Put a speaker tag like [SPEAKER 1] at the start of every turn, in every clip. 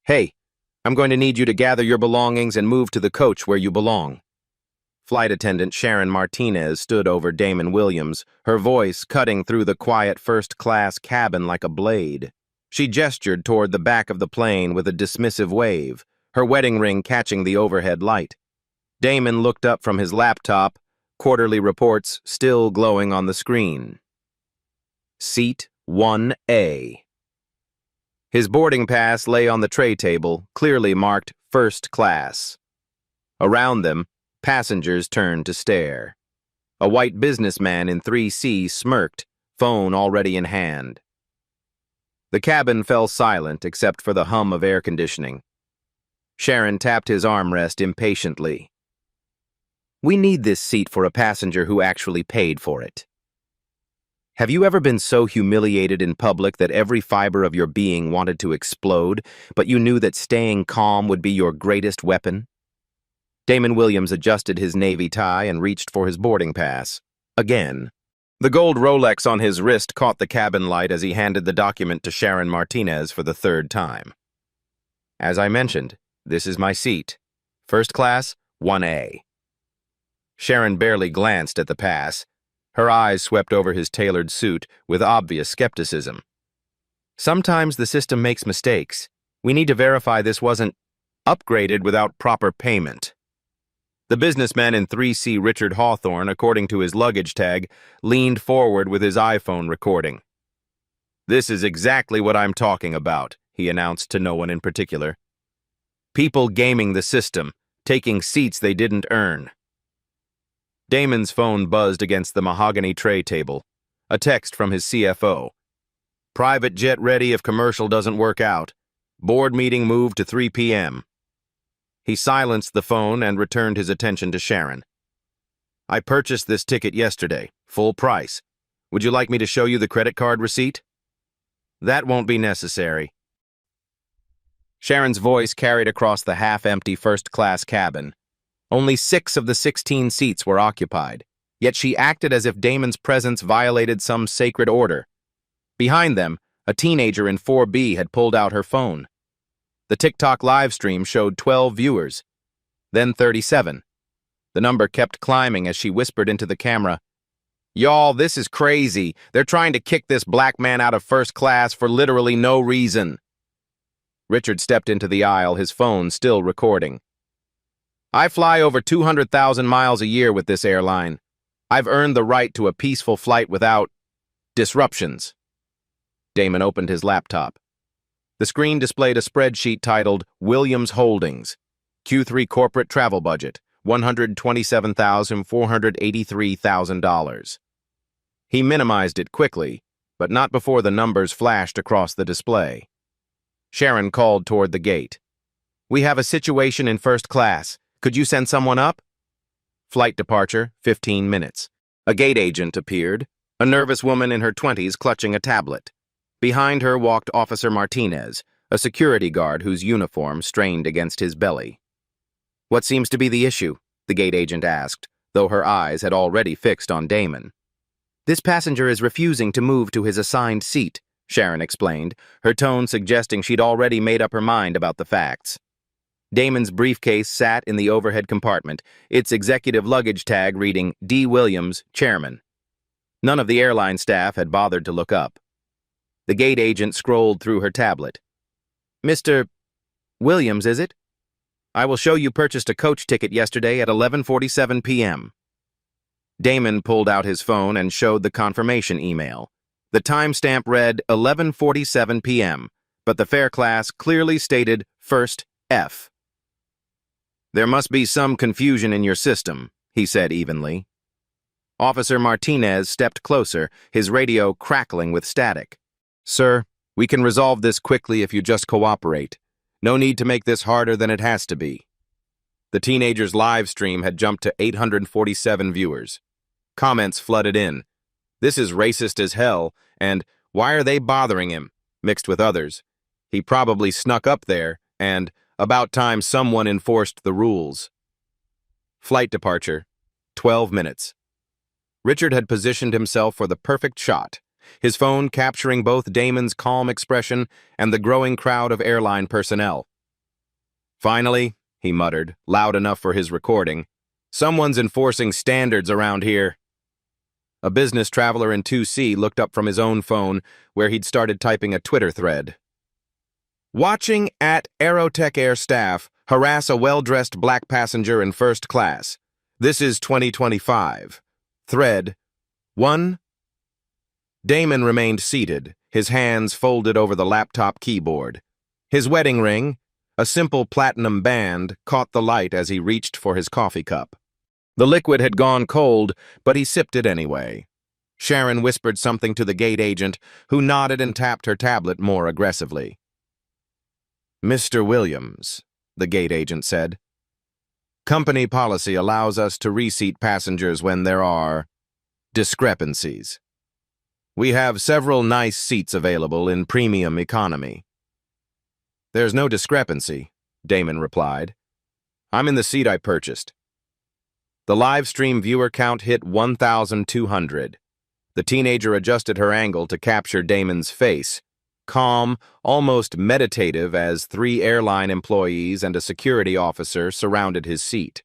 [SPEAKER 1] Hey, I'm going to need you to gather your belongings and move to the coach where you belong. Flight attendant Sharon Martinez stood over Damon Williams, her voice cutting through the quiet first-class cabin like a blade. She gestured toward the back of the plane with a dismissive wave, her wedding ring catching the overhead light. Damon looked up from his laptop, quarterly reports still glowing on the screen. Seat 1A. His boarding pass lay on the tray table, clearly marked first class. Around them, passengers turned to stare. A white businessman in 3C smirked, phone already in hand. The cabin fell silent except for the hum of air conditioning. Sharon tapped his armrest impatiently. We need this seat for a passenger who actually paid for it. Have you ever been so humiliated in public that every fiber of your being wanted to explode, but you knew that staying calm would be your greatest weapon? Damon Williams adjusted his navy tie and reached for his boarding pass. Again. The gold Rolex on his wrist caught the cabin light as he handed the document to Sharon Martinez for the third time. As I mentioned, this is my seat. First class, 1A. Sharon barely glanced at the pass. Her eyes swept over his tailored suit with obvious skepticism. Sometimes the system makes mistakes. We need to verify this wasn't upgraded without proper payment. The businessman in 3C, Richard Hawthorne, according to his luggage tag, leaned forward with his iPhone recording. This is exactly what I'm talking about, he announced to no one in particular. People gaming the system, taking seats they didn't earn. Damon's phone buzzed against the mahogany tray table. A text from his CFO. Private jet ready if commercial doesn't work out. Board meeting moved to 3 p.m. He silenced the phone and returned his attention to Sharon. I purchased this ticket yesterday, full price. Would you like me to show you the credit card receipt? That won't be necessary. Sharon's voice carried across the half-empty first-class cabin. Only 6 of the 16 seats were occupied, yet she acted as if Damon's presence violated some sacred order. Behind them, a teenager in 4B had pulled out her phone. The TikTok live stream showed 12 viewers, then 37. The number kept climbing as she whispered into the camera, "Y'all, this is crazy. They're trying to kick this black man out of first class for literally no reason." Richard stepped into the aisle, his phone still recording. I fly over 200,000 miles a year with this airline. I've earned the right to a peaceful flight without disruptions. Damon opened his laptop. The screen displayed a spreadsheet titled Williams Holdings, Q3 Corporate Travel Budget, $127,483,000. He minimized it quickly, but not before the numbers flashed across the display. Sharon called toward the gate. We have a situation in first class. Could you send someone up? Flight departure, 15 minutes. A gate agent appeared, a nervous woman in her 20s clutching a tablet. Behind her walked Officer Martinez, a security guard whose uniform strained against his belly. What seems to be the issue? The gate agent asked, though her eyes had already fixed on Damon. This passenger is refusing to move to his assigned seat, Sharon explained, her tone suggesting she'd already made up her mind about the facts. Damon's briefcase sat in the overhead compartment, its executive luggage tag reading D. Williams, Chairman. None of the airline staff had bothered to look up. The gate agent scrolled through her tablet. Mr. Williams, is it? I will show you purchased a coach ticket yesterday at 11:47 p.m. Damon pulled out his phone and showed the confirmation email. The timestamp read 11:47 p.m., but the fare class clearly stated First F. There must be some confusion in your system, he said evenly. Officer Martinez stepped closer, his radio crackling with static. Sir, we can resolve this quickly if you just cooperate. No need to make this harder than it has to be. The teenager's live stream had jumped to 847 viewers. Comments flooded in. This is racist as hell, and why are they bothering him? Mixed with others. He probably snuck up there, and about time someone enforced the rules. Flight departure, 12 minutes. Richard had positioned himself for the perfect shot, his phone capturing both Damon's calm expression and the growing crowd of airline personnel. Finally, he muttered, loud enough for his recording, someone's enforcing standards around here. A business traveler in 2C looked up from his own phone, where he'd started typing a Twitter thread. Watching at Aerotech Air staff harass a well-dressed black passenger in first class. This is 2025. Thread 1. Damon remained seated, his hands folded over the laptop keyboard. His wedding ring, a simple platinum band, caught the light as he reached for his coffee cup. The liquid had gone cold, but he sipped it anyway. Sharon whispered something to the gate agent, who nodded and tapped her tablet more aggressively. Mr. Williams, the gate agent said. Company policy allows us to reseat passengers when there are discrepancies. We have several nice seats available in premium economy. There's no discrepancy, Damon replied. I'm in the seat I purchased. The live stream viewer count hit 1,200. The teenager adjusted her angle to capture Damon's face, calm, almost meditative, as 3 airline employees and a security officer surrounded his seat.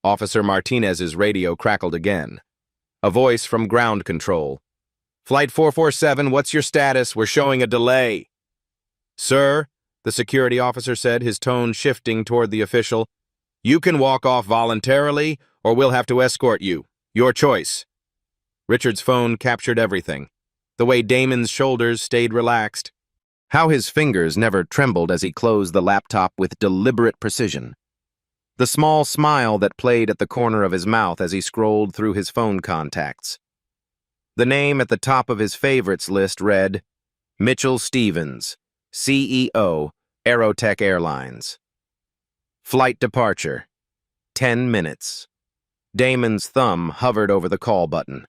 [SPEAKER 1] Officer Martinez's radio crackled again. A voice from ground control. Flight 447, what's your status? We're showing a delay. Sir, the security officer said, his tone shifting toward the official, you can walk off voluntarily, or we'll have to escort you. Your choice. Richard's phone captured everything. The way Damon's shoulders stayed relaxed. How his fingers never trembled as he closed the laptop with deliberate precision. The small smile that played at the corner of his mouth as he scrolled through his phone contacts. The name at the top of his favorites list read, Mitchell Stevens, CEO, Aerotech Airlines. Flight departure, 10 minutes. Damon's thumb hovered over the call button.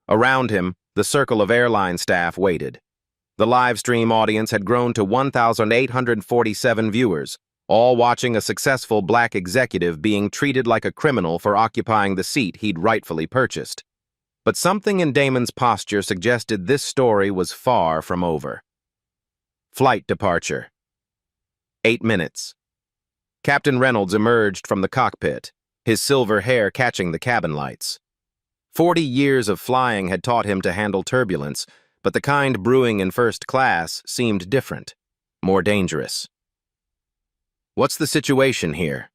[SPEAKER 1] Around him, the circle of airline staff waited. The live stream audience had grown to 1,847 viewers, all watching a successful black executive being treated like a criminal for occupying the seat he'd rightfully purchased. But something in Damon's posture suggested this story was far from over. Flight departure. 8 minutes. Captain Reynolds emerged from the cockpit, his silver hair catching the cabin lights. 40 years of flying had taught him to handle turbulence, but the kind brewing in first class seemed different, more dangerous. What's the situation here?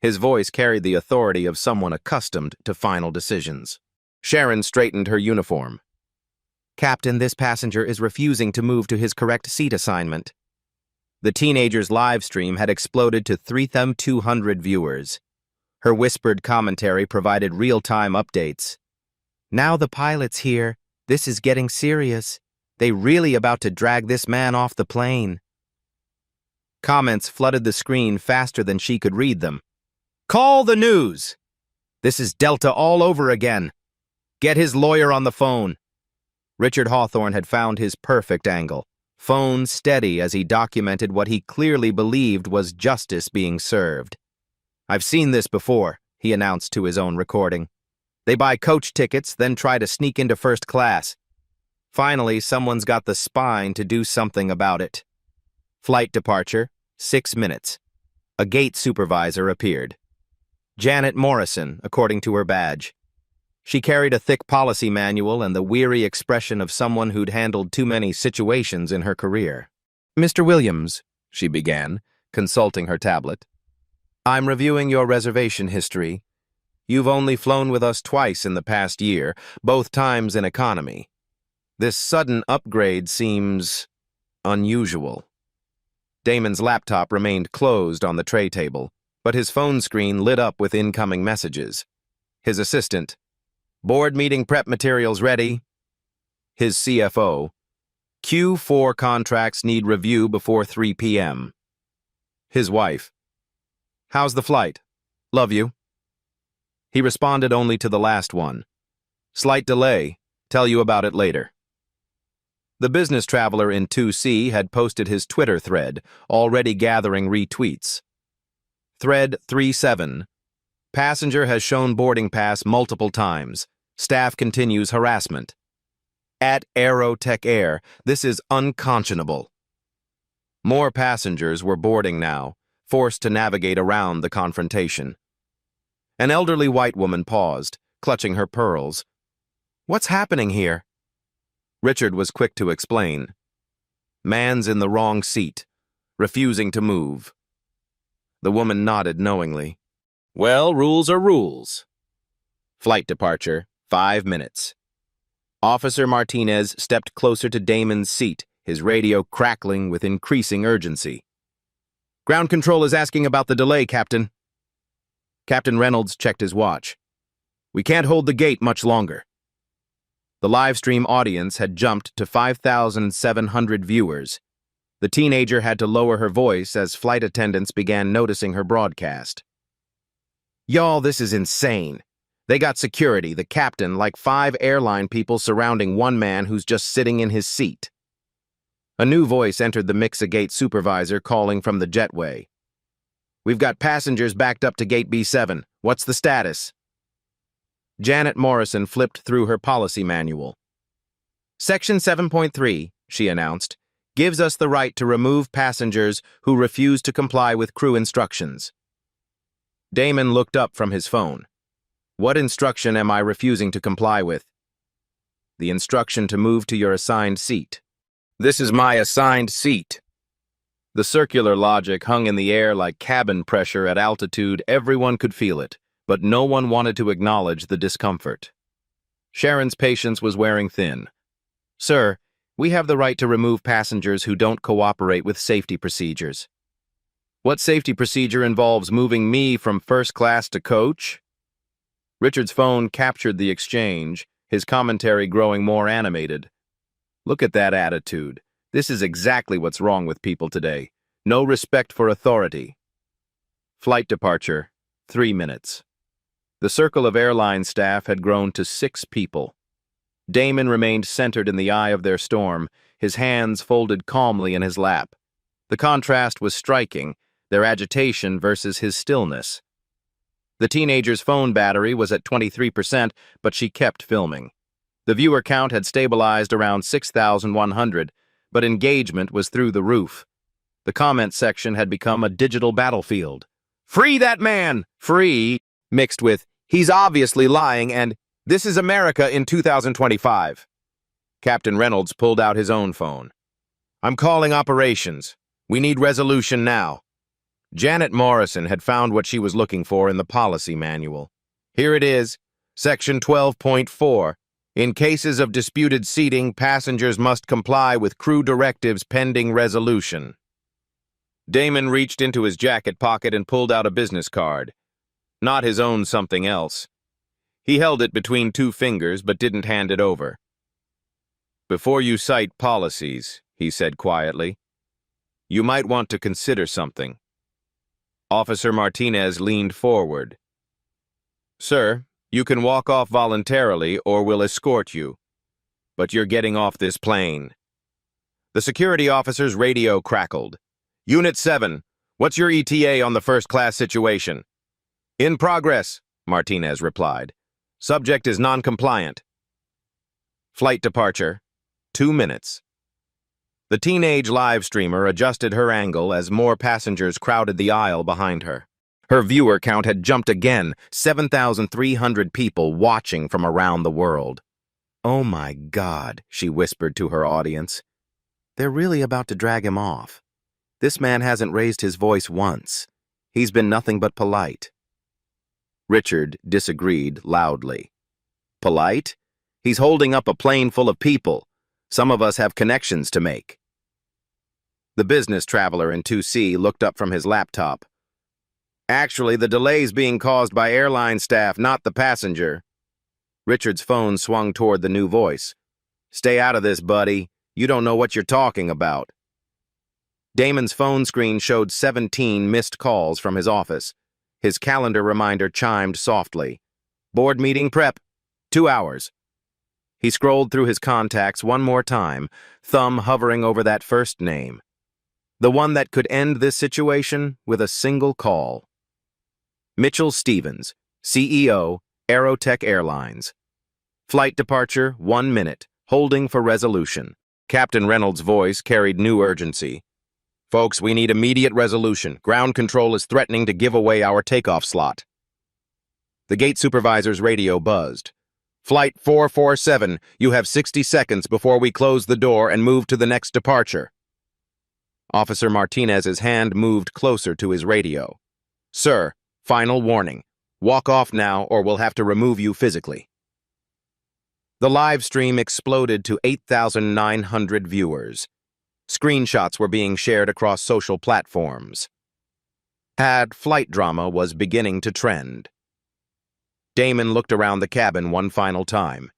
[SPEAKER 1] His voice carried the authority of someone accustomed to final decisions. Sharon straightened her uniform. Captain, this passenger is refusing to move to his correct seat assignment. The teenager's live stream had exploded to 3,200 viewers. Her whispered commentary provided real-time updates. Now the pilot's here. This is getting serious. They really about to drag this man off the plane. Comments flooded the screen faster than she could read them. Call the news! This is Delta all over again. Get his lawyer on the phone. Richard Hawthorne had found his perfect angle. Phone steady as he documented what he clearly believed was justice being served. I've seen this before, he announced to his own recording. They buy coach tickets, then try to sneak into first class. Finally, someone's got the spine to do something about it. Flight departure, 6 minutes. A gate supervisor appeared. Janet Morrison, according to her badge. She carried a thick policy manual and the weary expression of someone who'd handled too many situations in her career. Mr. Williams, she began, consulting her tablet. I'm reviewing your reservation history. You've only flown with us twice in the past year, both times in economy. This sudden upgrade seems unusual. Damon's laptop remained closed on the tray table, but his phone screen lit up with incoming messages. His assistant, board meeting prep materials ready. His CFO, Q4 contracts need review before 3 p.m. His wife, how's the flight? Love you. He responded only to the last one. Slight delay. Tell you about it later. The business traveler in 2C had posted his Twitter thread, already gathering retweets. Thread 37. Passenger has shown boarding pass multiple times. Staff continues harassment. At Aerotech Air, this is unconscionable. More passengers were boarding now, forced to navigate around the confrontation. An elderly white woman paused, clutching her pearls. "What's happening here?" Richard was quick to explain. "Man's in the wrong seat, refusing to move." The woman nodded knowingly. "Well, rules are rules." Flight departure, 5 minutes. Officer Martinez stepped closer to Damon's seat, his radio crackling with increasing urgency. "Ground control is asking about the delay, Captain." Captain Reynolds checked his watch. "We can't hold the gate much longer." The live stream audience had jumped to 5,700 viewers. The teenager had to lower her voice as flight attendants began noticing her broadcast. "Y'all, this is insane. They got security, the captain, like 5 airline people surrounding one man who's just sitting in his seat." A new voice entered the Mix-A-Gate supervisor calling from the jetway. "We've got passengers backed up to Gate B7. What's the status?" Janet Morrison flipped through her policy manual. "Section 7.3, she announced, gives us the right to remove passengers who refuse to comply with crew instructions." Damon looked up from his phone. "What instruction am I refusing to comply with?" "The instruction to move to your assigned seat." "This is my assigned seat." The circular logic hung in the air like cabin pressure at altitude. Everyone could feel it, but no one wanted to acknowledge the discomfort. Sharon's patience was wearing thin. "Sir, we have the right to remove passengers who don't cooperate with safety procedures." "What safety procedure involves moving me from first class to coach?" Richard's phone captured the exchange, his commentary growing more animated. "Look at that attitude. This is exactly what's wrong with people today. No respect for authority." Flight departure, 3 minutes. The circle of airline staff had grown to 6 people. Damon remained centered in the eye of their storm, his hands folded calmly in his lap. The contrast was striking, their agitation versus his stillness. The teenager's phone battery was at 23%, but she kept filming. The viewer count had stabilized around 6,100, but engagement was through the roof. The comment section had become a digital battlefield. "Free that man! Free!" mixed with, "He's obviously lying," and "This is America in 2025. Captain Reynolds pulled out his own phone. "I'm calling operations. We need resolution now." Janet Morrison had found what she was looking for in the policy manual. Here it is, Section 12.4. In cases of disputed seating, passengers must comply with crew directives pending resolution. Damon reached into his jacket pocket and pulled out a business card. Not his own something else. He held it between 2 fingers but didn't hand it over. "Before you cite policies," he said quietly, "you might want to consider something." Officer Martinez leaned forward. "Sir, you can walk off voluntarily or we'll escort you. But you're getting off this plane." The security officer's radio crackled. "Unit 7, what's your ETA on the first-class situation?" "In progress," Martinez replied. "Subject is non-compliant." Flight departure, 2 minutes. The teenage live streamer adjusted her angle as more passengers crowded the aisle behind her. Her viewer count had jumped again, 7,300 people watching from around the world. "Oh my God," she whispered to her audience. "They're really about to drag him off. This man hasn't raised his voice once. He's been nothing but polite." Richard disagreed loudly. "Polite? He's holding up a plane full of people. Some of us have connections to make." The business traveler in 2C looked up from his laptop. "Actually, the delay's being caused by airline staff, not the passenger." Richard's phone swung toward the new voice. "Stay out of this, buddy. You don't know what you're talking about." Damon's phone screen showed 17 missed calls from his office. His calendar reminder chimed softly. "Board meeting prep, 2 hours." He scrolled through his contacts one more time, thumb hovering over that first name. The one that could end this situation with a single call. Mitchell Stevens, CEO, Aerotech Airlines. Flight departure, 1 minute, holding for resolution. Captain Reynolds' voice carried new urgency. Folks, we need immediate resolution. Ground control is threatening to give away our takeoff slot. The gate supervisor's radio buzzed. Flight 447, you have 60 seconds before we close the door and move to the next departure. Officer Martinez's hand moved closer to his radio. Sir, final warning. Walk off now or we'll have to remove you physically. The live stream exploded to 8,900 viewers. Screenshots were being shared across social platforms. Flight drama was beginning to trend. Damon looked around the cabin one final time.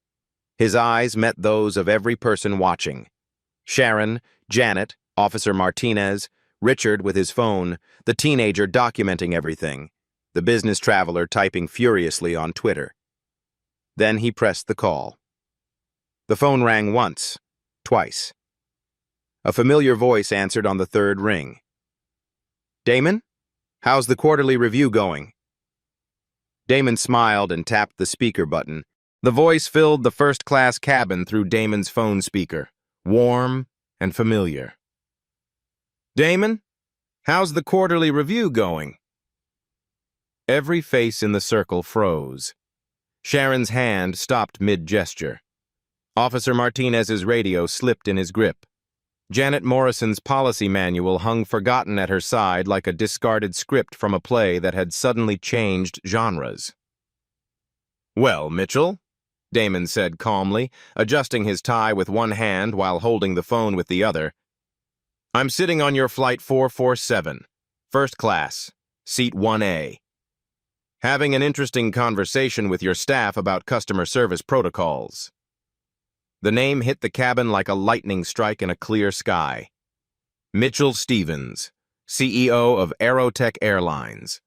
[SPEAKER 1] His eyes met those of every person watching. Sharon, Janet, Officer Martinez, Richard with his phone, the teenager documenting everything, the business traveler typing furiously on Twitter. Then he pressed the call. The phone rang once, twice. A familiar voice answered on the third ring. Damon? How's the quarterly review going? Damon smiled and tapped the speaker button. The voice filled the first-class cabin through Damon's phone speaker, warm and familiar. Damon? How's the quarterly review going? Every face in the circle froze. Sharon's hand stopped mid-gesture. Officer Martinez's radio slipped in his grip. Janet Morrison's policy manual hung forgotten at her side like a discarded script from a play that had suddenly changed genres. Well, Mitchell, Damon said calmly, adjusting his tie with one hand while holding the phone with the other. I'm sitting on your flight 447, first class, seat 1A. Having an interesting conversation with your staff about customer service protocols. The name hit the cabin like a lightning strike in a clear sky. Mitchell Stevens, CEO of Airlines.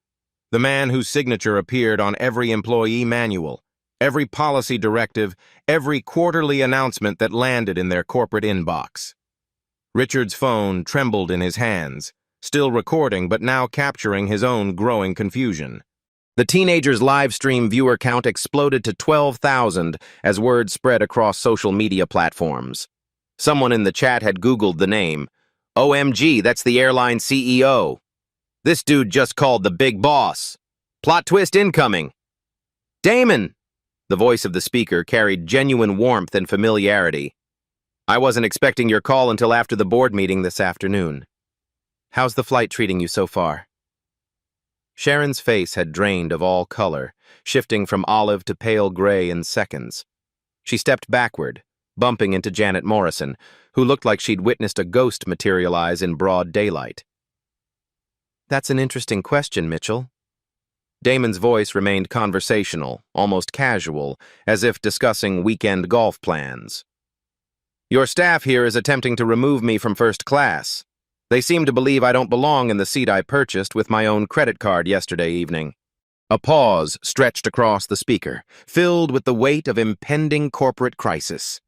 [SPEAKER 1] The man whose signature appeared on every employee manual, every policy directive, every quarterly announcement that landed in their corporate inbox. Richard's phone trembled in his hands, still recording but now capturing his own growing confusion. The teenager's live stream viewer count exploded to 12,000 as word spread across social media platforms. Someone in the chat had Googled the name. OMG, that's the airline CEO. This dude just called the big boss. Plot twist incoming. Damon! The voice of the speaker carried genuine warmth and familiarity. I wasn't expecting your call until after the board meeting this afternoon. How's the flight treating you so far? Sharon's face had drained of all color, shifting from olive to pale gray in seconds. She stepped backward, bumping into Janet Morrison, who looked like she'd witnessed a ghost materialize in broad daylight. That's an interesting question, Mitchell. Damon's voice remained conversational, almost casual, as if discussing weekend golf plans. Your staff here is attempting to remove me from first class. They seem to believe I don't belong in the seat I purchased with my own credit card yesterday evening. A pause stretched across the speaker, filled with the weight of impending corporate crisis.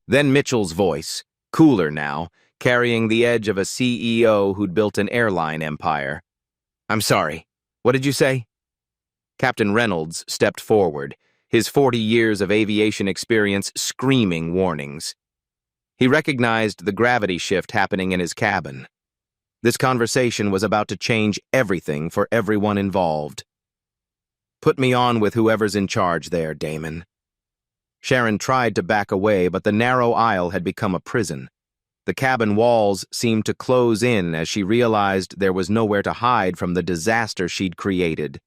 [SPEAKER 1] Then Mitchell's voice, cooler now, carrying the edge of a CEO who'd built an airline empire. I'm sorry. What did you say? Captain Reynolds stepped forward, his 40 years of aviation experience screaming warnings. He recognized the gravity shift happening in his cabin. This conversation was about to change everything for everyone involved. Put me on with whoever's in charge there, Damon. Sharon tried to back away, but the narrow aisle had become a prison. The cabin walls seemed to close in as she realized there was nowhere to hide from the disaster she'd created.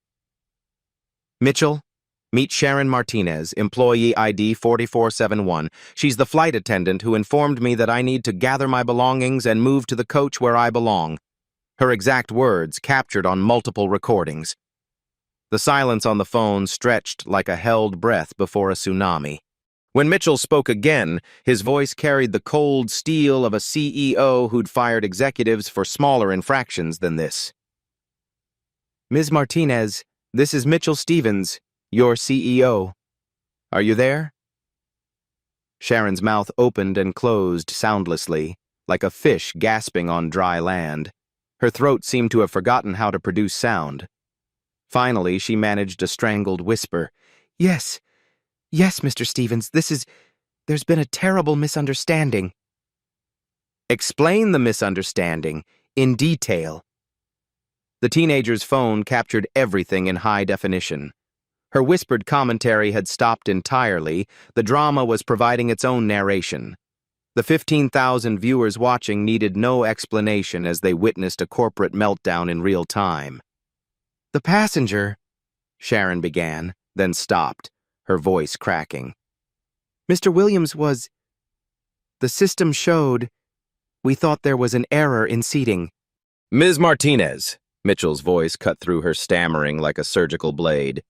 [SPEAKER 1] Mitchell, meet Sharon Martinez, employee ID 4471. She's the flight attendant who informed me that I need to gather my belongings and move to the coach where I belong. Her exact words captured on multiple recordings. The silence on the phone stretched like a held breath before a tsunami. When Mitchell spoke again, his voice carried the cold steel of a CEO who'd fired executives for smaller infractions than this. Ms. Martinez, this is Mitchell Stevens, your CEO. Are you there? Sharon's mouth opened and closed soundlessly, like a fish gasping on dry land. Her throat seemed to have forgotten how to produce sound. Finally, she managed a strangled whisper. Yes, Mr. Stevens, there's been a terrible misunderstanding. Explain the misunderstanding. in detail. The teenager's phone captured everything in high definition. Her whispered commentary had stopped entirely. The drama was providing its own narration. The 15,000 viewers watching needed no explanation as they witnessed a corporate meltdown in real time. "The passenger," Sharon began, then stopped, her voice cracking. "Mr. Williams was... The system showed... We thought there was an error in seating."
[SPEAKER 2] "Ms. Martinez," Mitchell's voice cut through her stammering like a surgical blade.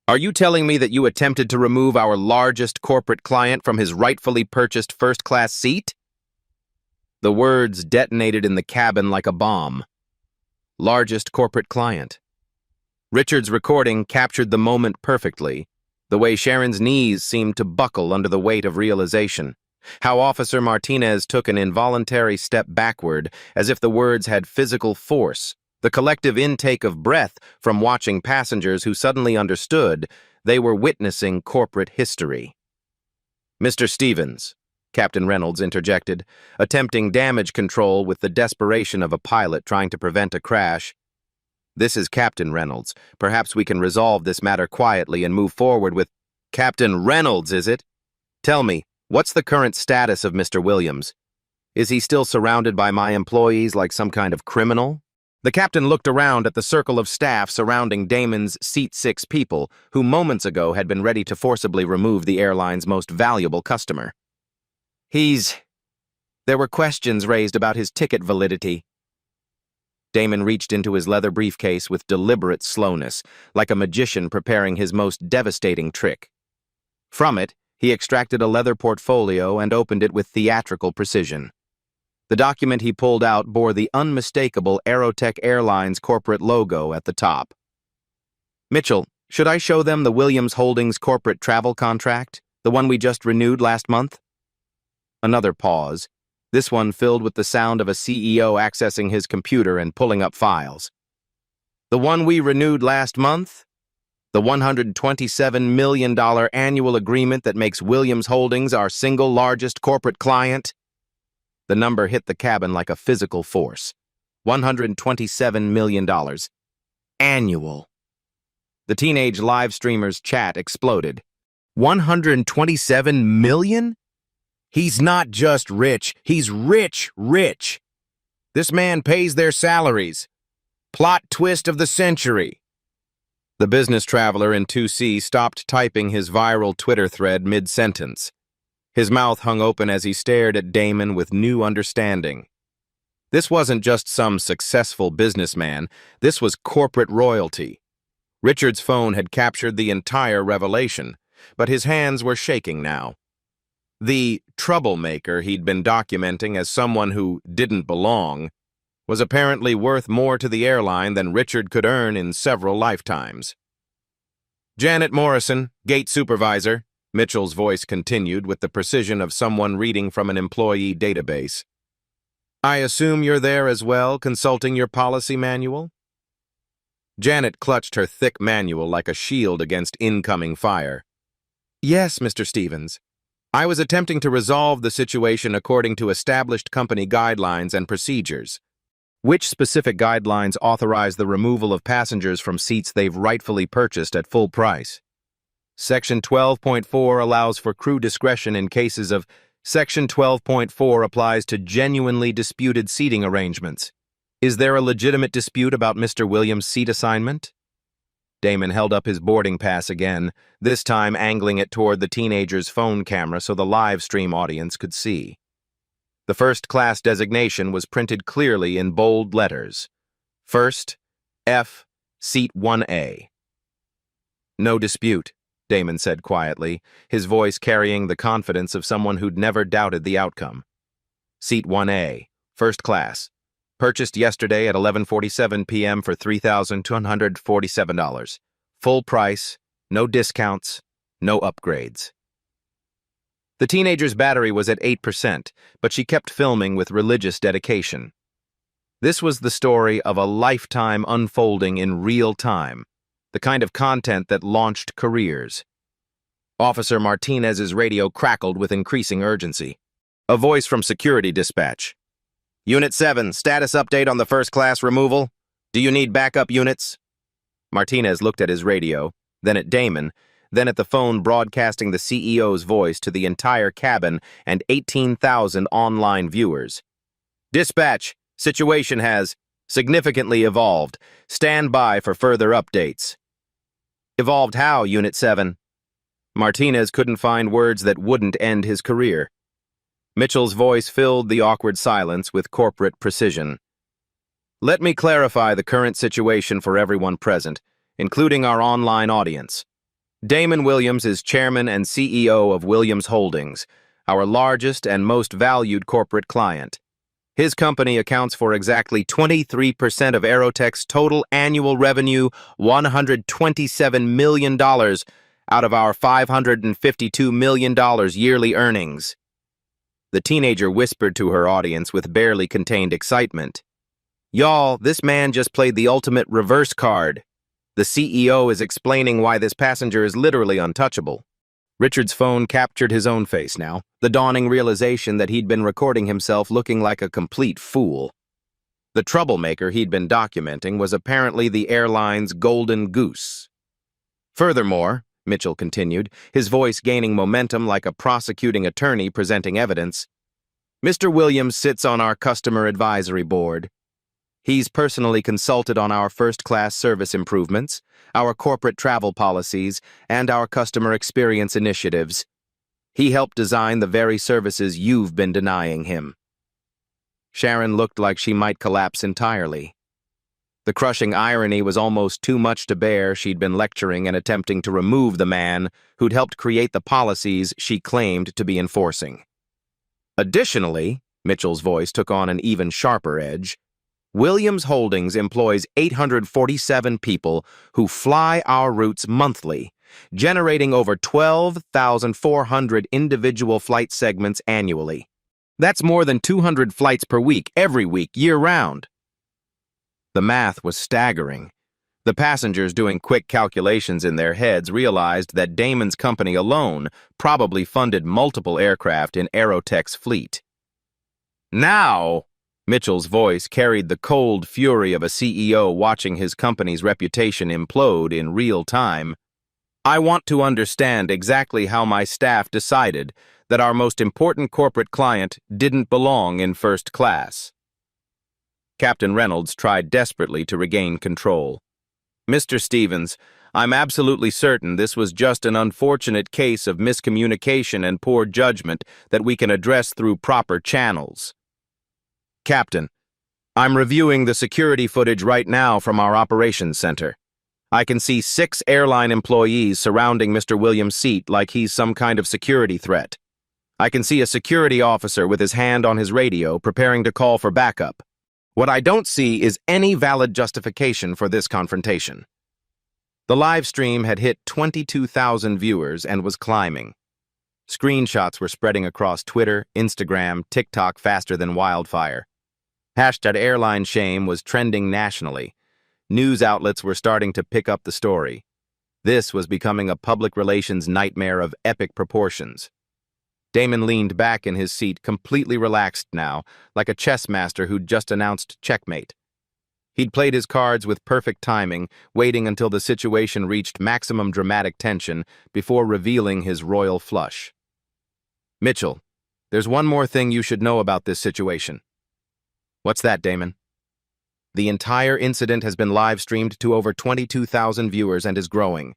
[SPEAKER 2] "Are you telling me that you attempted to remove our largest corporate client from his rightfully purchased first-class seat?" The words detonated in the cabin like a bomb. Largest corporate client. Richard's recording captured the moment perfectly, the way Sharon's knees seemed to buckle under the weight of realization, how Officer Martinez took an involuntary step backward as if the words had physical force, the collective intake of breath from watching passengers who suddenly understood they were witnessing corporate history. "Mr. Stevens," Captain Reynolds interjected, attempting damage control with the desperation of a pilot trying to prevent a crash. "This is Captain Reynolds. Perhaps we can resolve this matter quietly and move forward with—" "Captain Reynolds, is it? Tell me, what's the current status of Mr. Williams? Is he still surrounded by my employees like some kind of criminal?" The captain looked around at the circle of staff surrounding Damon's Seat 6 people, who moments ago had been ready to forcibly remove the airline's most valuable customer. There were questions raised about his ticket validity. Damon reached into his leather briefcase with deliberate slowness, like a magician preparing his most devastating trick. From it, he extracted a leather portfolio and opened it with theatrical precision. The document he pulled out bore the unmistakable Aerotech Airlines corporate logo at the top. "Mitchell, should I show them the Williams Holdings corporate travel contract, the one we just renewed last month?" Another pause, this one filled with the sound of a CEO accessing his computer and pulling up files. "The one we renewed last month? The $127 million annual agreement that makes Williams Holdings our single largest corporate client?" The number hit the cabin like a physical force. $127 million. Annual. The teenage live streamer's chat exploded. 127 million? He's not just rich, he's rich, rich. This man pays their salaries. Plot twist of the century. The business traveler in 2C stopped typing his viral Twitter thread mid-sentence. His mouth hung open as he stared at Damon with new understanding. This wasn't just some successful businessman, this was corporate royalty. Richard's phone had captured the entire revelation, but his hands were shaking now. The troublemaker he'd been documenting as someone who didn't belong was apparently worth more to the airline than Richard could earn in several lifetimes. "Janet Morrison, gate supervisor," Mitchell's voice continued with the precision of someone reading from an employee database. "I assume you're there as well, consulting your policy manual?" Janet clutched her thick manual like a shield against incoming fire. "Yes, Mr. Stevens. I was attempting to resolve the situation according to established company guidelines and procedures." "Which specific guidelines authorize the removal of passengers from seats they've rightfully purchased at full price?" Section 12.4 allows for crew discretion in cases of... Section 12.4 applies to genuinely disputed seating arrangements. Is there a legitimate dispute about Mr. Williams' seat assignment? Damon held up his boarding pass again, this time angling it toward the teenager's phone camera so the live stream audience could see. The first-class designation was printed clearly in bold letters. First, F, Seat 1A. "No dispute," Damon said quietly, his voice carrying the confidence of someone who'd never doubted the outcome. "Seat 1A, first class. Purchased yesterday at 11:47 p.m. for $3,247. Full price, no discounts, no upgrades." The teenager's battery was at 8%, but she kept filming with religious dedication. This was the story of a lifetime unfolding in real time, the kind of content that launched careers. Officer Martinez's radio crackled with increasing urgency. A voice from security dispatch.
[SPEAKER 1] Unit 7, status update on the first-class removal. Do you need backup units? Martinez looked at his radio, then at Damon, then at the phone broadcasting the CEO's voice to the entire cabin and 18,000 online viewers. Dispatch, situation has significantly evolved. Stand by for further updates. Evolved how, Unit 7? Martinez couldn't find words that wouldn't end his career. Mitchell's voice filled the awkward silence with corporate precision. Let me clarify the current situation for everyone present, including our online audience. Damon Williams is chairman and CEO of Williams Holdings, our largest and most valued corporate client. His company accounts for exactly 23% of Aerotech's total annual revenue, $127 million, out of our $552 million yearly earnings. The teenager whispered to her audience with barely contained excitement. Y'all, this man just played the ultimate reverse card. The CEO is explaining why this passenger is literally untouchable. Richard's phone captured his own face now, the dawning realization that he'd been recording himself looking like a complete fool. The troublemaker he'd been documenting was apparently the airline's golden goose. Furthermore, Mitchell continued, his voice gaining momentum like a prosecuting attorney presenting evidence, Mr. Williams sits on our customer advisory board. He's personally consulted on our first-class service improvements, our corporate travel policies, and our customer experience initiatives. He helped design the very services you've been denying him. Sharon looked like she might collapse entirely. The crushing irony was almost too much to bear. She'd been lecturing and attempting to remove the man who'd helped create the policies she claimed to be enforcing. Additionally, Mitchell's voice took on an even sharper edge, Williams Holdings employs 847 people who fly our routes monthly, generating over 12,400 individual flight segments annually. That's more than 200 flights per week, every week, year-round. The math was staggering. The passengers doing quick calculations in their heads realized that Damon's company alone probably funded multiple aircraft in Aerotech's fleet. Now, Mitchell's voice carried the cold fury of a CEO watching his company's reputation implode in real time. I want to understand exactly how my staff decided that our most important corporate client didn't belong in first class. Captain Reynolds tried desperately to regain control. Mr. Stevens, I'm absolutely certain this was just an unfortunate case of miscommunication and poor judgment that we can address through proper channels. Captain, I'm reviewing the security footage right now from our operations center. I can see 6 airline employees surrounding Mr. Williams' seat like he's some kind of security threat. I can see a security officer with his hand on his radio preparing to call for backup. What I don't see is any valid justification for this confrontation. The live stream had hit 22,000 viewers and was climbing. Screenshots were spreading across Twitter, Instagram, TikTok faster than wildfire. #Airline shame was trending nationally. News outlets were starting to pick up the story. This was becoming a public relations nightmare of epic proportions. Damon leaned back in his seat, completely relaxed now, like a chess master who'd just announced checkmate. He'd played his cards with perfect timing, waiting until the situation reached maximum dramatic tension before revealing his royal flush. Mitchell, there's one more thing you should know about this situation. What's that, Damon? The entire incident has been live-streamed to over 22,000 viewers and is growing.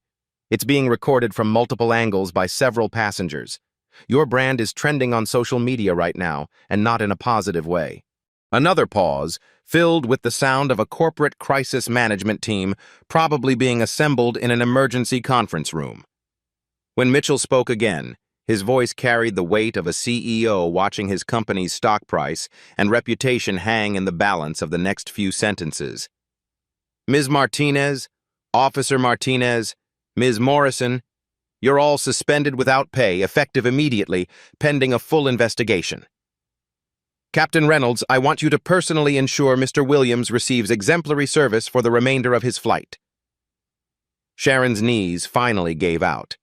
[SPEAKER 1] It's being recorded from multiple angles by several passengers. Your brand is trending on social media right now, and not in a positive way. Another pause, filled with the sound of a corporate crisis management team probably being assembled in an emergency conference room. When Mitchell spoke again, his voice carried the weight of a CEO watching his company's stock price and reputation hang in the balance of the next few sentences. Ms. Martinez, Officer Martinez, Ms. Morrison, you're all suspended without pay, effective immediately, pending a full investigation. Captain Reynolds, I want you to personally ensure Mr. Williams receives exemplary service for the remainder of his flight. Sharon's knees finally gave out.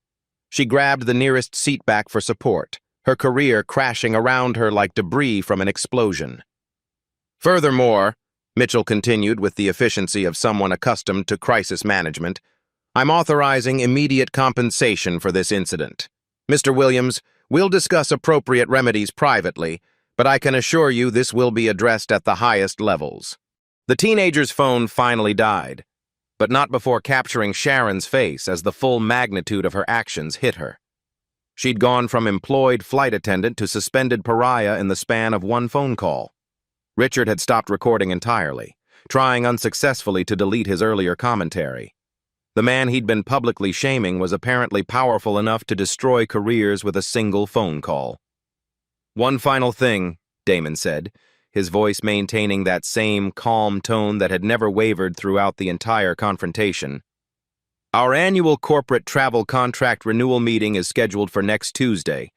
[SPEAKER 1] She grabbed the nearest seat back for support, her career crashing around her like debris from an explosion.
[SPEAKER 2] Furthermore, Mitchell continued with the efficiency of someone accustomed to crisis management, I'm authorizing immediate compensation for this incident. Mr. Williams, we'll discuss appropriate remedies privately, but I can assure you this will be addressed at the highest levels. The teenager's phone finally died, but not before capturing Sharon's face as the full magnitude of her actions hit her. She'd gone from employed flight attendant to suspended pariah in the span of one phone call. Richard had stopped recording entirely, trying unsuccessfully to delete his earlier commentary. The man he'd been publicly shaming was apparently powerful enough to destroy careers with a single phone call. One final thing, Damon said, his voice maintaining that same calm tone that had never wavered throughout the entire confrontation. Our annual corporate travel contract renewal meeting is scheduled for next Tuesday.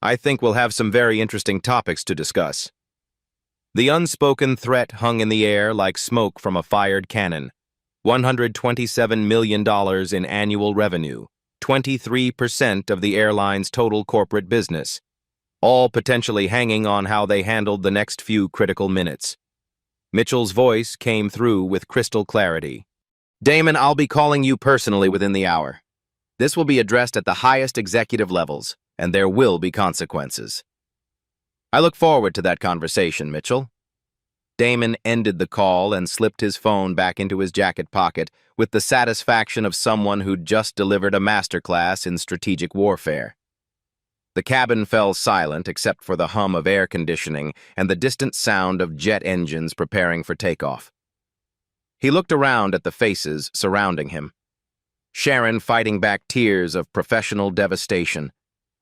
[SPEAKER 2] I think we'll have some very interesting topics to discuss. The unspoken threat hung in the air like smoke from a fired cannon. $127 million in annual revenue, 23% of the airline's total corporate business, all potentially hanging on how they handled the next few critical minutes. Mitchell's voice came through with crystal clarity. Damon, I'll be calling you personally within the hour. This will be addressed at the highest executive levels, and there will be consequences. I look forward to that conversation, Mitchell. Damon ended the call and slipped his phone back into his jacket pocket with the satisfaction of someone who'd just delivered a masterclass in strategic warfare. The cabin fell silent except for the hum of air conditioning and the distant sound of jet engines preparing for takeoff. He looked around at the faces surrounding him. Sharon fighting back tears of professional devastation.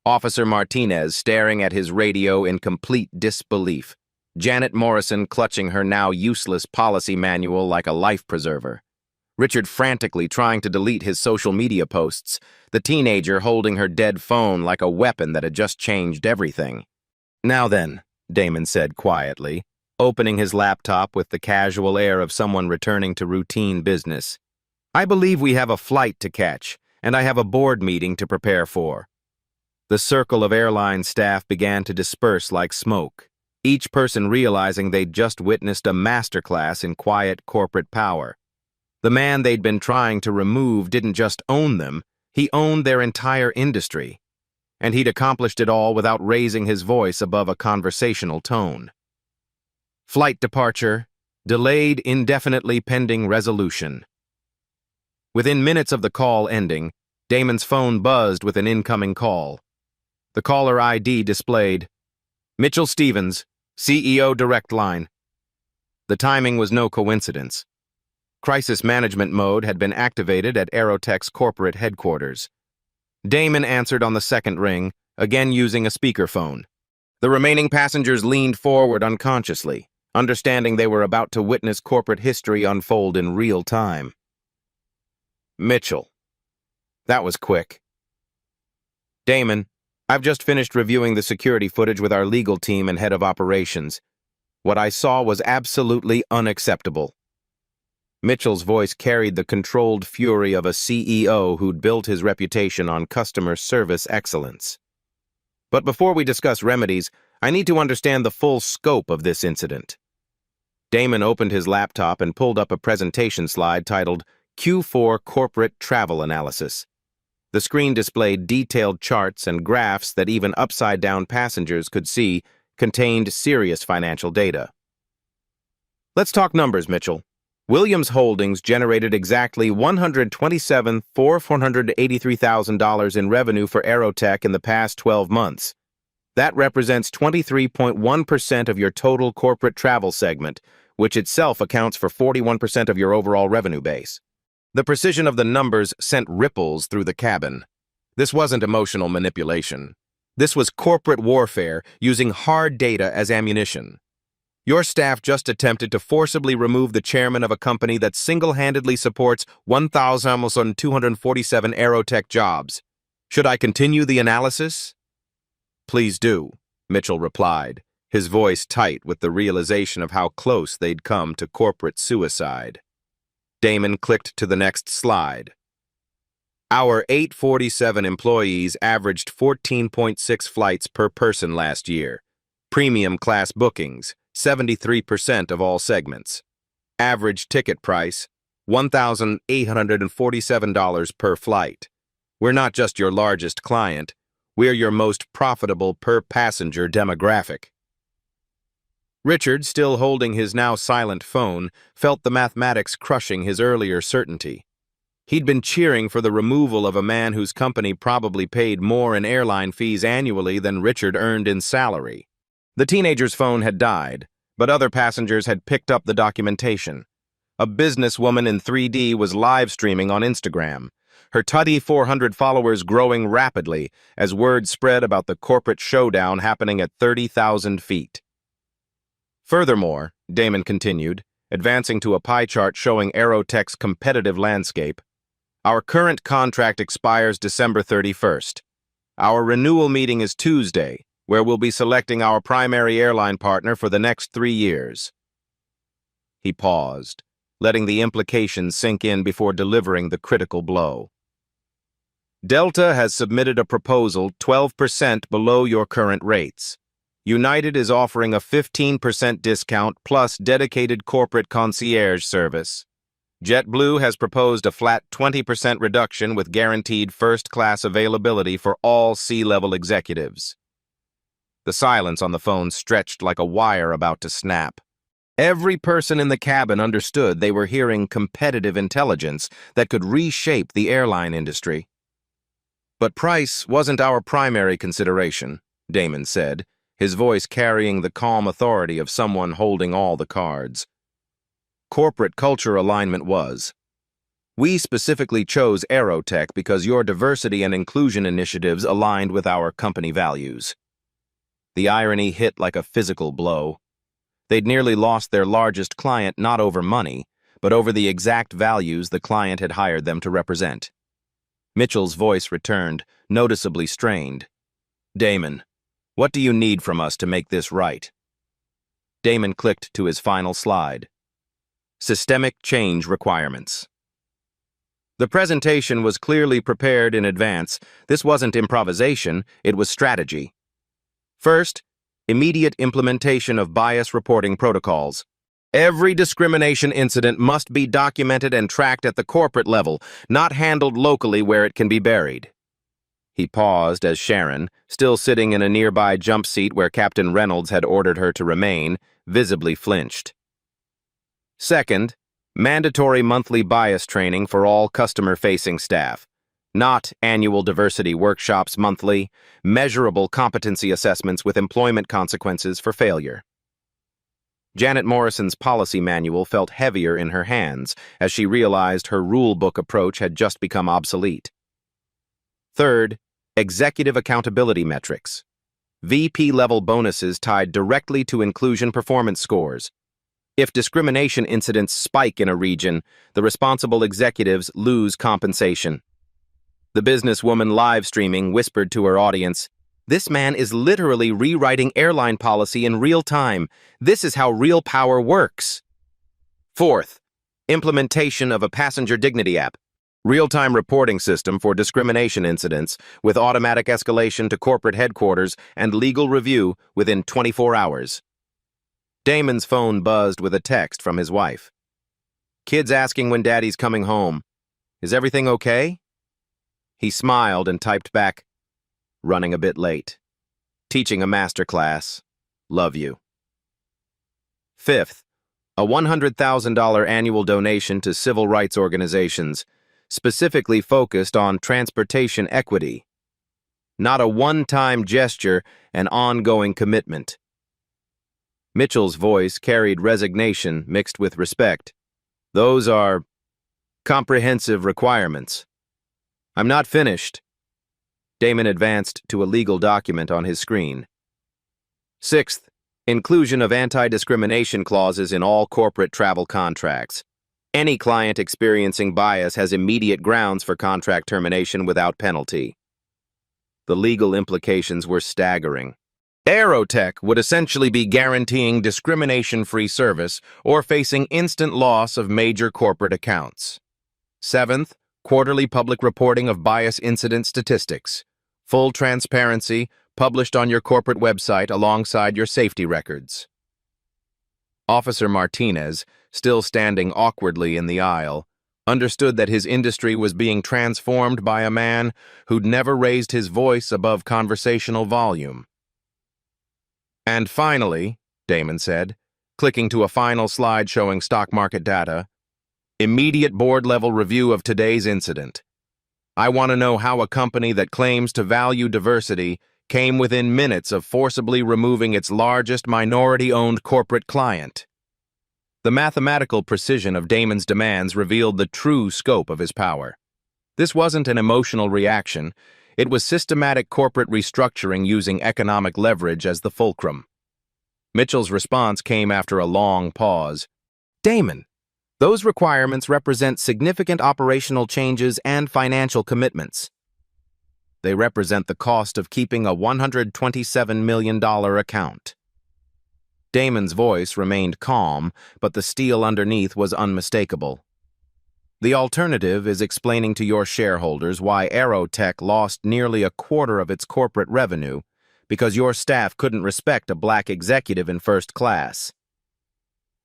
[SPEAKER 2] Officer Martinez staring at his radio in complete disbelief. Janet Morrison clutching her now useless policy manual like a life preserver. Richard frantically trying to delete his social media posts, the teenager holding her dead phone like a weapon that had just changed everything. Now then, Damon said quietly, opening his laptop with the casual air of someone returning to routine business. I believe we have a flight to catch, and I have a board meeting to prepare for. The circle of airline staff began to disperse like smoke, each person realizing they'd just witnessed a masterclass in quiet corporate power. The man they'd been trying to remove didn't just own them, he owned their entire industry. And he'd accomplished it all without raising his voice above a conversational tone. Flight departure, delayed indefinitely pending resolution. Within minutes of the call ending, Damon's phone buzzed with an incoming call. The caller ID displayed, Mitchell Stevens, CEO Direct Line. The timing was no coincidence. Crisis management mode had been activated at Aerotech's corporate headquarters. Damon answered on the second ring, again using a speakerphone. The remaining passengers leaned forward unconsciously, understanding they were about to witness corporate history unfold in real time. Mitchell. That was quick. Damon, I've just finished reviewing the security footage with our legal team and head of operations. What I saw was absolutely unacceptable. Mitchell's voice carried the controlled fury of a CEO who'd built his reputation on customer service excellence. But before we discuss remedies, I need to understand the full scope of this incident. Damon opened his laptop and pulled up a presentation slide titled Q4 Corporate Travel Analysis. The screen displayed detailed charts and graphs that even upside-down passengers could see contained serious financial data. Let's talk numbers, Mitchell. Williams Holdings generated exactly $127,483,000 in revenue for Aerotech in the past 12 months. That represents 23.1% of your total corporate travel segment, which itself accounts for 41% of your overall revenue base. The precision of the numbers sent ripples through the cabin. This wasn't emotional manipulation. This was corporate warfare using hard data as ammunition. Your staff just attempted to forcibly remove the chairman of a company that single-handedly supports 1,247 Aerotech jobs. Should I continue the analysis? Please do, Mitchell replied, his voice tight with the realization of how close they'd come to corporate suicide. Damon clicked to the next slide. Our 847 employees averaged 14.6 flights per person last year. Premium class bookings, 73% of all segments. Average ticket price, $1,847 per flight. We're not just your largest client, we're your most profitable per-passenger demographic. Richard, still holding his now silent phone, felt the mathematics crushing his earlier certainty. He'd been cheering for the removal of a man whose company probably paid more in airline fees annually than Richard earned in salary. The teenager's phone had died, but other passengers had picked up the documentation. A businesswoman in 3D was live streaming on Instagram, her tutty 400 followers growing rapidly as word spread about the corporate showdown happening at 30,000 feet. Furthermore, Damon continued, advancing to a pie chart showing Aerotech's competitive landscape, our current contract expires December 31st. Our renewal meeting is Tuesday, where we'll be selecting our primary airline partner for the next 3 years. He paused, letting the implications sink in before delivering the critical blow. Delta has submitted a proposal 12% below your current rates. United is offering a 15% discount plus dedicated corporate concierge service. JetBlue has proposed a flat 20% reduction with guaranteed first-class availability for all C-level executives. The silence on the phone stretched like a wire about to snap. Every person in the cabin understood they were hearing competitive intelligence that could reshape the airline industry. But price wasn't our primary consideration, Damon said, his voice carrying the calm authority of someone holding all the cards. Corporate culture alignment was. We specifically chose Aerotech because your diversity and inclusion initiatives aligned with our company values. The irony hit like a physical blow. They'd nearly lost their largest client not over money, but over the exact values the client had hired them to represent. Mitchell's voice returned, noticeably strained. Damon, what do you need from us to make this right? Damon clicked to his final slide. Systemic change requirements. The presentation was clearly prepared in advance. This wasn't improvisation, it was strategy. First, immediate implementation of bias reporting protocols. Every discrimination incident must be documented and tracked at the corporate level, not handled locally where it can be buried. He paused as Sharon, still sitting in a nearby jump seat where Captain Reynolds had ordered her to remain, visibly flinched. Second, mandatory monthly bias training for all customer-facing staff. Not annual diversity workshops monthly, measurable competency assessments with employment consequences for failure. Janet Morrison's policy manual felt heavier in her hands as she realized her rule-book approach had just become obsolete. Third, executive accountability metrics. VP-level bonuses tied directly to inclusion performance scores. If discrimination incidents spike in a region, the responsible executives lose compensation. The businesswoman live streaming whispered to her audience, "This man is literally rewriting airline policy in real time. This is how real power works." Fourth, implementation of a passenger dignity app. Real-time reporting system for discrimination incidents with automatic escalation to corporate headquarters and legal review within 24 hours. Damon's phone buzzed with a text from his wife. "Kids asking when Daddy's coming home. Is everything okay?" He smiled and typed back, "Running a bit late. Teaching a master class. Love you." Fifth, a $100,000 annual donation to civil rights organizations, specifically focused on transportation equity. Not a one-time gesture, an ongoing commitment. Mitchell's voice carried resignation mixed with respect. "Those are comprehensive requirements." "I'm not finished." Damon advanced to a legal document on his screen. Sixth, inclusion of anti-discrimination clauses in all corporate travel contracts. Any client experiencing bias has immediate grounds for contract termination without penalty. The legal implications were staggering. Aerotech would essentially be guaranteeing discrimination-free service or facing instant loss of major corporate accounts. Seventh, quarterly public reporting of bias incident statistics. Full transparency, published on your corporate website alongside your safety records.
[SPEAKER 1] Officer Martinez, still standing awkwardly in the aisle, understood that his industry was being transformed by a man who'd never raised his voice above conversational volume. And finally, Damon said, clicking to a final slide showing stock market data, immediate board-level review of today's incident. I want to know how a company that claims to value diversity came within minutes of forcibly removing its largest minority-owned corporate client. The mathematical precision of Damon's demands revealed the true scope of his power. This wasn't an emotional reaction. It was systematic corporate restructuring using economic leverage as the fulcrum. Mitchell's response came after a long pause. Damon, those requirements represent significant operational changes and financial commitments. They represent the cost of keeping a $127 million account. Damon's voice remained calm, but the steel underneath was unmistakable. The alternative is explaining to your shareholders why Aerotech lost nearly a quarter of its corporate revenue because your staff couldn't respect a black executive in first class.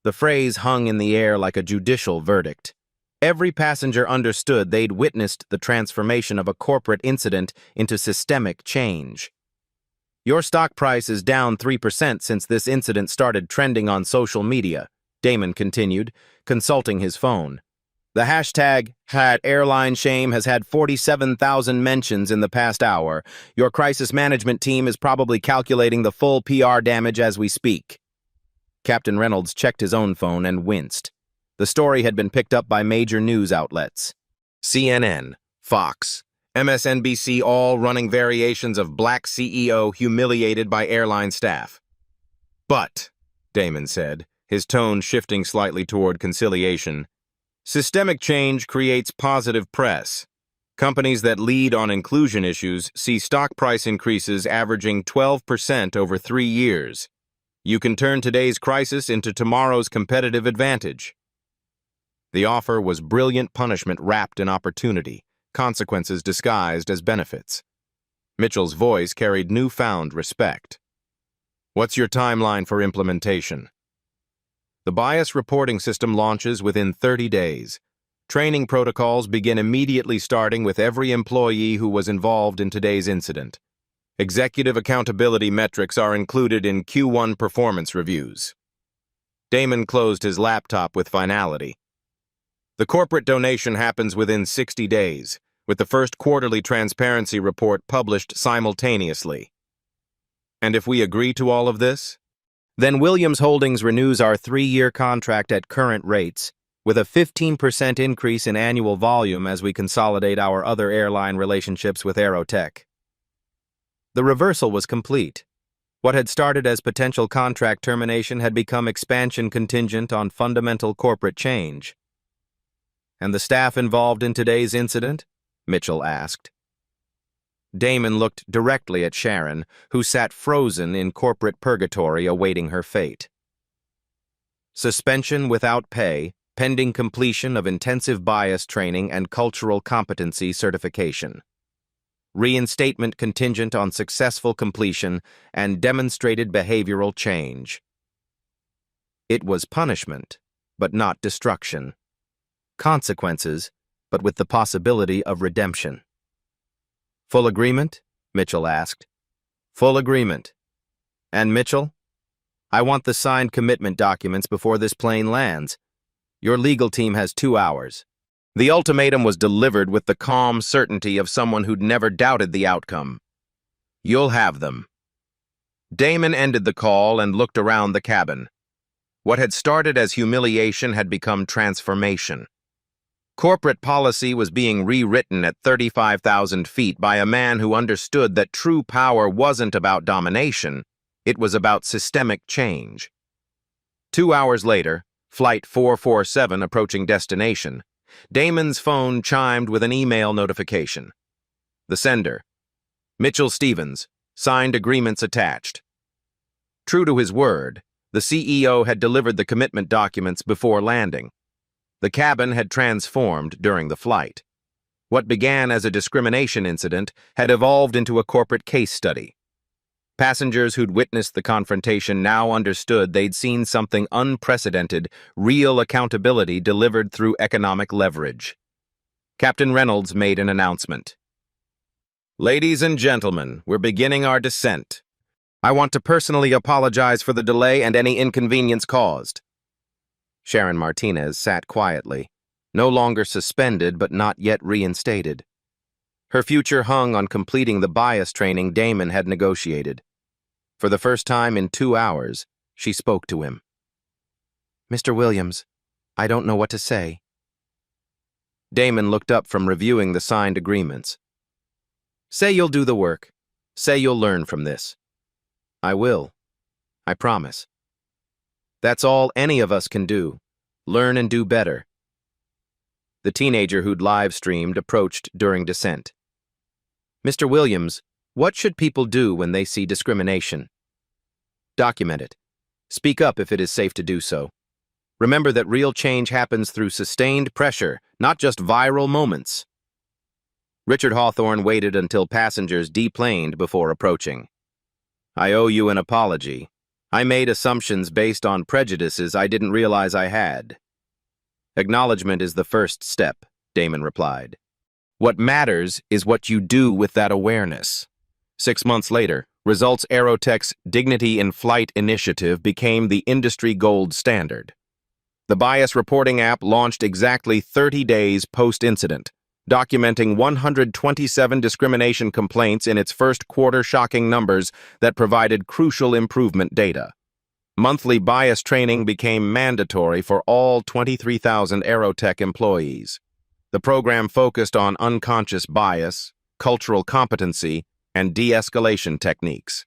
[SPEAKER 1] The phrase hung in the air like a judicial verdict. Every passenger understood they'd witnessed the transformation of a corporate incident into systemic change. Your stock price is down 3% since this incident started trending on social media, Damon continued, consulting his phone. The hashtag #Airline Shame has had 47,000 mentions in the past hour. Your crisis management team is probably calculating the full PR damage as we speak. Captain Reynolds checked his own phone and winced. The story had been picked up by major news outlets. CNN, Fox, MSNBC, all running variations of black CEO humiliated by airline staff. But, Damon said, his tone shifting slightly toward conciliation, systemic change creates positive press. Companies that lead on inclusion issues see stock price increases averaging 12% over 3 years. You can turn today's crisis into tomorrow's competitive advantage. The offer was brilliant punishment wrapped in opportunity, consequences disguised as benefits. Mitchell's voice carried newfound respect. What's your timeline for implementation? The bias reporting system launches within 30 days. Training protocols begin immediately, starting with every employee who was involved in today's incident. Executive accountability metrics are included in Q1 performance reviews. Damon closed his laptop with finality. The corporate donation happens within 60 days, with the first quarterly transparency report published simultaneously. And if we agree to all of this, then Williams Holdings renews our 3-year contract at current rates, with a 15% increase in annual volume as we consolidate our other airline relationships with Aerotech. The reversal was complete. What had started as potential contract termination had become expansion contingent on fundamental corporate change. And the staff involved in today's incident? Mitchell asked. Damon looked directly at Sharon, who sat frozen in corporate purgatory awaiting her fate. Suspension without pay, pending completion of intensive bias training and cultural competency certification. Reinstatement contingent on successful completion and demonstrated behavioral change. It was punishment, but not destruction. Consequences, but with the possibility of redemption. Full agreement? Mitchell asked. Full agreement. And Mitchell? I want the signed commitment documents before this plane lands. Your legal team has 2 hours. The ultimatum was delivered with the calm certainty of someone who'd never doubted the outcome. You'll have them. Damon ended the call and looked around the cabin. What had started as humiliation had become transformation. Corporate policy was being rewritten at 35,000 feet by a man who understood that true power wasn't about domination, it was about systemic change. 2 hours later, Flight 447 approaching destination, Damon's phone chimed with an email notification. The sender, Mitchell Stevens, signed agreements attached. True to his word, the CEO had delivered the commitment documents before landing. The cabin had transformed during the flight. What began as a discrimination incident had evolved into a corporate case study. Passengers who'd witnessed the confrontation now understood they'd seen something unprecedented, real accountability delivered through economic leverage. Captain Reynolds made an announcement. "Ladies and gentlemen, we're beginning our descent. I want to personally apologize for the delay and any inconvenience caused." Sharon Martinez sat quietly, no longer suspended but not yet reinstated. Her future hung on completing the bias training Damon had negotiated. For the first time in 2 hours, she spoke to him. "Mr. Williams, I don't know what to say." Damon looked up from reviewing the signed agreements. "Say you'll do the work. Say you'll learn from this." "I will. I promise." That's all any of us can do. Learn and do better. The teenager who'd live-streamed approached during descent. "Mr. Williams, what should people do when they see discrimination?" "Document it. Speak up if it is safe to do so. Remember that real change happens through sustained pressure, not just viral moments." Richard Hawthorne waited until passengers deplaned before approaching. "I owe you an apology. I made assumptions based on prejudices I didn't realize I had." "Acknowledgement is the first step," Damon replied. "What matters is what you do with that awareness." 6 months later, Results Aerotech's Dignity in Flight initiative became the industry gold standard. The bias reporting app launched exactly 30 days post-incident, documenting 127 discrimination complaints in its first quarter, shocking numbers that provided crucial improvement data. Monthly bias training became mandatory for all 23,000 Aerotech employees. The program focused on unconscious bias, cultural competency, and de-escalation techniques.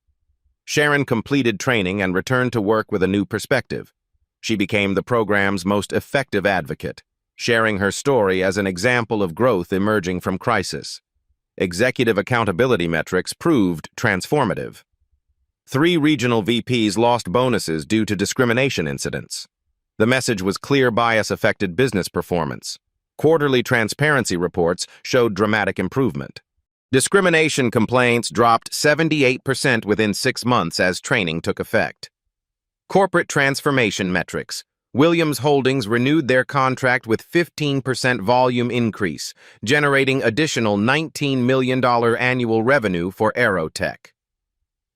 [SPEAKER 1] Sharon completed training and returned to work with a new perspective. She became the program's most effective advocate, sharing her story as an example of growth emerging from crisis. Executive accountability metrics proved transformative. 3 regional VPs lost bonuses due to discrimination incidents. The message was clear: bias affected business performance. Quarterly transparency reports showed dramatic improvement. Discrimination complaints dropped 78% within 6 months as training took effect. Corporate transformation metrics. Williams Holdings renewed their contract with 15% volume increase, generating additional $19 million annual revenue for Aerotech.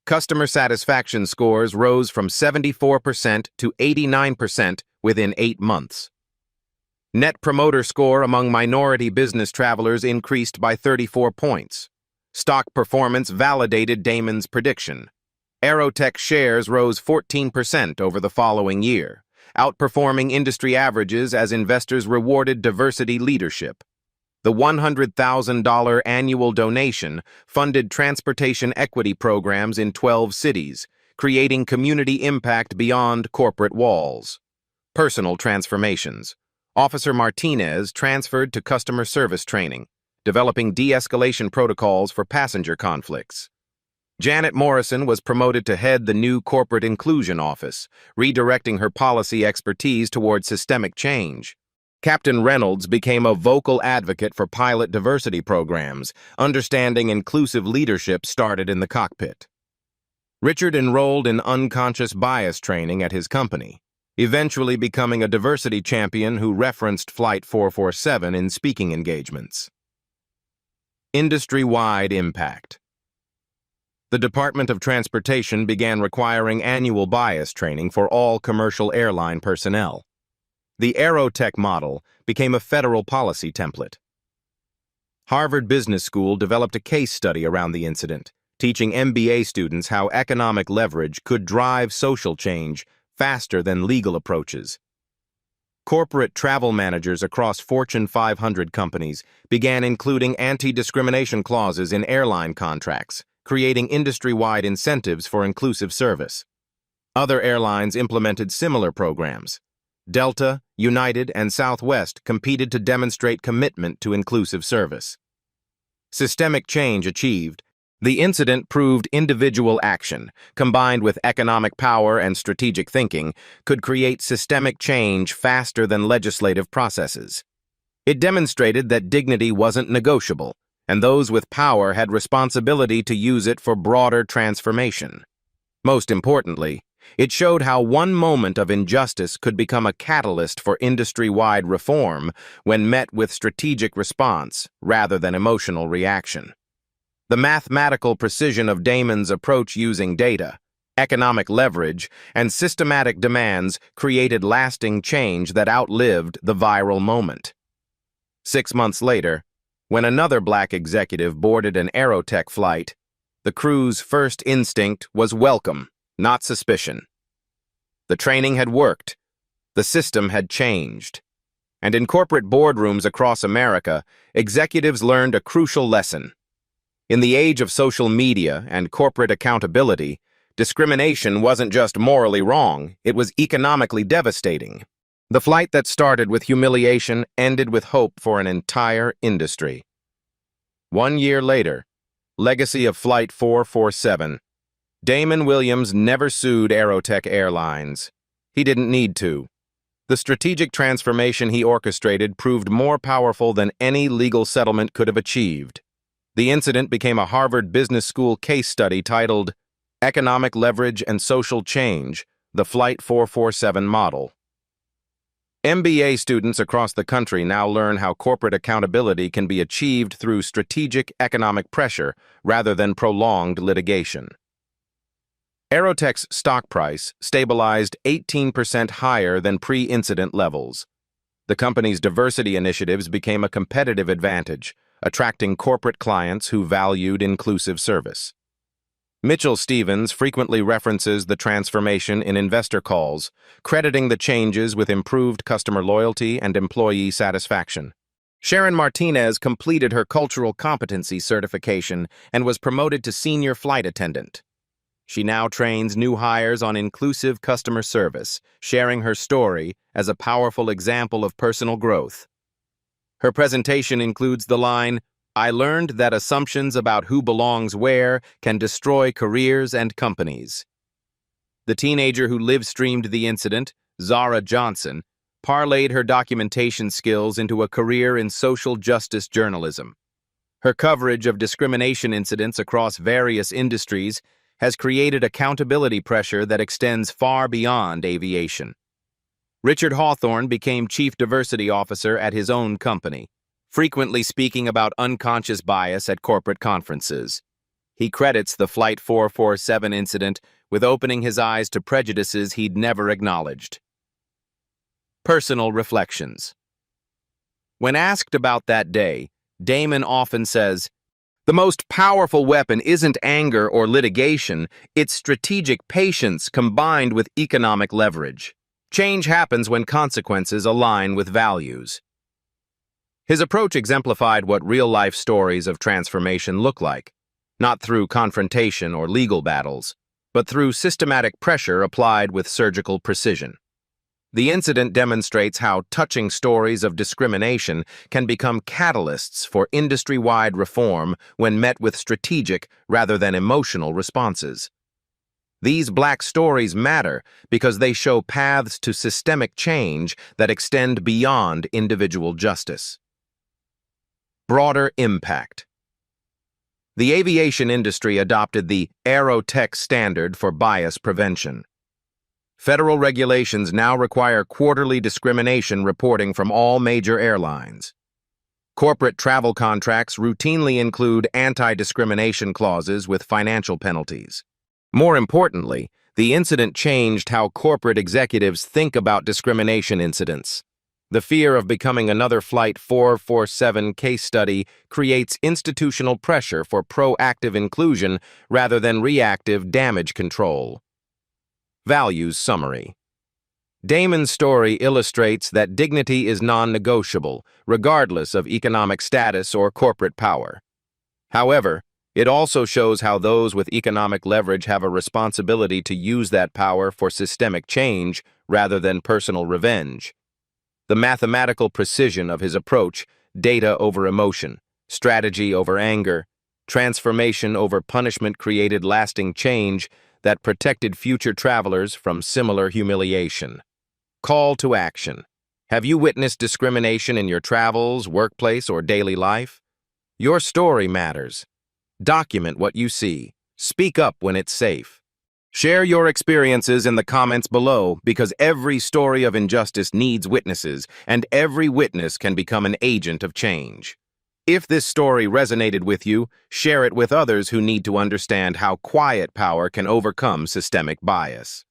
[SPEAKER 1] Customer satisfaction scores rose from 74% to 89% within 8 months. Net Promoter Score among minority business travelers increased by 34 points. Stock performance validated Damon's prediction. Aerotech shares rose 14% over the following year, outperforming industry averages as investors rewarded diversity leadership. The $100,000 annual donation funded transportation equity programs in 12 cities, creating community impact beyond corporate walls. Personal transformations. Officer Martinez transferred to customer service training, developing de-escalation protocols for passenger conflicts. Janet Morrison was promoted to head the new Corporate Inclusion Office, redirecting her policy expertise toward systemic change. Captain Reynolds became a vocal advocate for pilot diversity programs, understanding inclusive leadership started in the cockpit. Richard enrolled in unconscious bias training at his company, eventually becoming a diversity champion who referenced Flight 447 in speaking engagements. Industry-wide impact. The Department of Transportation began requiring annual bias training for all commercial airline personnel. The Aerotech model became a federal policy template. Harvard Business School developed a case study around the incident, teaching MBA students how economic leverage could drive social change faster than legal approaches. Corporate travel managers across Fortune 500 companies began including anti-discrimination clauses in airline contracts, creating industry-wide incentives for inclusive service. Other airlines implemented similar programs. Delta, United, and Southwest competed to demonstrate commitment to inclusive service. Systemic change achieved. The incident proved individual action, combined with economic power and strategic thinking, could create systemic change faster than legislative processes. It demonstrated that dignity wasn't negotiable, and those with power had responsibility to use it for broader transformation. Most importantly, it showed how one moment of injustice could become a catalyst for industry-wide reform when met with strategic response rather than emotional reaction. The mathematical precision of Damon's approach using data, economic leverage, and systematic demands created lasting change that outlived the viral moment. 6 months later, when another black executive boarded an Aerotech flight, the crew's first instinct was welcome, not suspicion. The training had worked. The system had changed. And in corporate boardrooms across America, executives learned a crucial lesson. In the age of social media and corporate accountability, discrimination wasn't just morally wrong, it was economically devastating. The flight that started with humiliation ended with hope for an entire industry. 1 year later, legacy of Flight 447. Damon Williams never sued Aerotech Airlines. He didn't need to. The strategic transformation he orchestrated proved more powerful than any legal settlement could have achieved. The incident became a Harvard Business School case study titled Economic Leverage and Social Change, the Flight 447 Model. MBA students across the country now learn how corporate accountability can be achieved through strategic economic pressure rather than prolonged litigation. Aerotech's stock price stabilized 18% higher than pre-incident levels. The company's diversity initiatives became a competitive advantage, attracting corporate clients who valued inclusive service. Mitchell Stevens frequently references the transformation in investor calls, crediting the changes with improved customer loyalty and employee satisfaction. Sharon Martinez completed her cultural competency certification and was promoted to senior flight attendant. She now trains new hires on inclusive customer service, sharing her story as a powerful example of personal growth. Her presentation includes the line, "I learned that assumptions about who belongs where can destroy careers and companies." The teenager who live-streamed the incident, Zara Johnson, parlayed her documentation skills into a career in social justice journalism. Her coverage of discrimination incidents across various industries has created accountability pressure that extends far beyond aviation. Richard Hawthorne became Chief Diversity Officer at his own company, frequently speaking about unconscious bias at corporate conferences. He credits the Flight 447 incident with opening his eyes to prejudices he'd never acknowledged. Personal reflections. When asked about that day, Damon often says, "The most powerful weapon isn't anger or litigation, it's strategic patience combined with economic leverage. Change happens when consequences align with values." His approach exemplified what real-life stories of transformation look like, not through confrontation or legal battles, but through systematic pressure applied with surgical precision. The incident demonstrates how touching stories of discrimination can become catalysts for industry-wide reform when met with strategic rather than emotional responses. These Black stories matter because they show paths to systemic change that extend beyond individual justice. Broader impact. The aviation industry adopted the Aerotech standard for bias prevention. Federal regulations now require quarterly discrimination reporting from all major airlines. Corporate travel contracts routinely include anti-discrimination clauses with financial penalties. More importantly, the incident changed how corporate executives think about discrimination incidents. The fear of becoming another Flight 447 case study creates institutional pressure for proactive inclusion rather than reactive damage control. Values summary. Damon's story illustrates that dignity is non-negotiable, regardless of economic status or corporate power. However, it also shows how those with economic leverage have a responsibility to use that power for systemic change rather than personal revenge. The mathematical precision of his approach, data over emotion, strategy over anger, transformation over punishment created lasting change that protected future travelers from similar humiliation. Call to action. Have you witnessed discrimination in your travels, workplace, or daily life? Your story matters. Document what you see. Speak up when it's safe. Share your experiences in the comments below because every story of injustice needs witnesses, and every witness can become an agent of change. If this story resonated with you, share it with others who need to understand how quiet power can overcome systemic bias.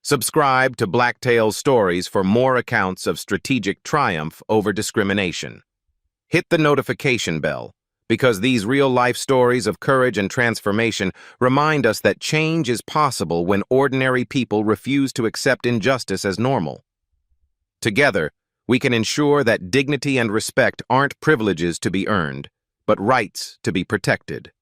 [SPEAKER 1] Subscribe to Blacktail's Stories for more accounts of strategic triumph over discrimination. Hit the notification bell, because these real-life stories of courage and transformation remind us that change is possible when ordinary people refuse to accept injustice as normal. Together, we can ensure that dignity and respect aren't privileges to be earned, but rights to be protected.